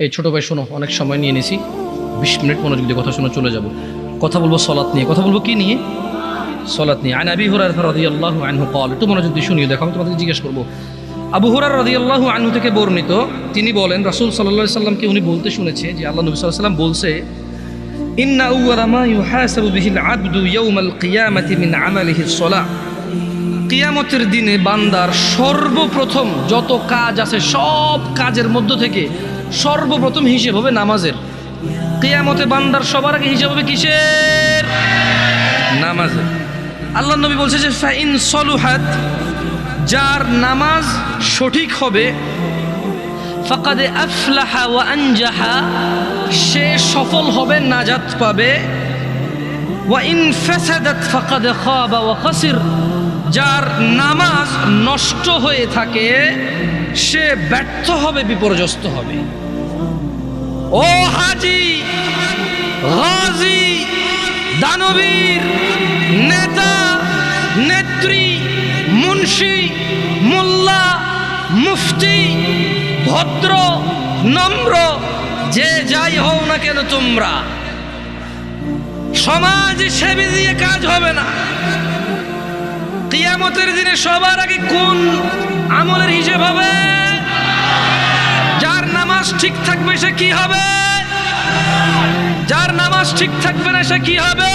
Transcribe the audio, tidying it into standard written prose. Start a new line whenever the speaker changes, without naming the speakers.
এই ছোটো ভাই শোনো, অনেক সময় নিয়ে নিছি, 20 মিনিট মনোযোগ দিয়ে কথা শোনো, চলে যাব। কথা বলবো সলাত নিয়ে। কথা বলবো কি নিয়ে? সলাত নিয়ে। আন আবি হুরায়রা রাদিয়াল্লাহু আনহু ক্বাল, একটু মনোযোগ দিয়ে শুনিয়ে দেখো, আমি তোমাদের জিজ্ঞেস করবো। আবু হুরায়রা রাদিয়াল্লাহু আনহু থেকে বর্ণিত, তিনি বলেন রাসূল সাল্লাল্লাহু আলাইহি সাল্লামকে উনি বলতে শুনেছে যে আল্লাহ নবী সাল্লাল্লাহু আলাইহি সাল্লাম বলছে, ইন্না আউওয়ালা মা ইউহাসাবু বিহিল আবদু ইয়াউমাল কিয়ামাতি মিন আমালিহিস সালাহ। কিয়ামতের দিনে বান্দার সর্বপ্রথম যত কাজ আছে সব কাজের মধ্য থেকে সর্বপ্রথম হিসেব হবে নামাজের। কিয়ামতে বান্দার সবার আগে হিসেব হবে কিসের? নামাজের। আল্লাহ নবী বলছে যে ফাইন সলুহাত, যার নামাজ সঠিক হবে, ফাকাদ আফলাহা ওয়া আনজাহা, সে সফল হবে, নাজাত পাবে। ওয়া ইন ফাসাদাত ফাকাদ খাবা ওয়া খাসির, যার নামাজ নষ্ট হয়ে থাকে সে ব্যর্থ হবে, বিপর্যস্ত হবে। ও হাজি, গাজী, দানবীর, নেতা, নেত্রী, মুন্সি, মোল্লা, মুফতি, ভদ্র, নম্র, যে যাই হও না কেন তোমরা, সমাজ সেবী দিয়ে কাজ হবে না। কিয়ামতের দিনে সবার আগে কোন আমলের হিসেব হবে? যার নামাজ ঠিক থাকবে সে কি হবে? যার নামাজ ঠিক থাকবে না সে কি হবে?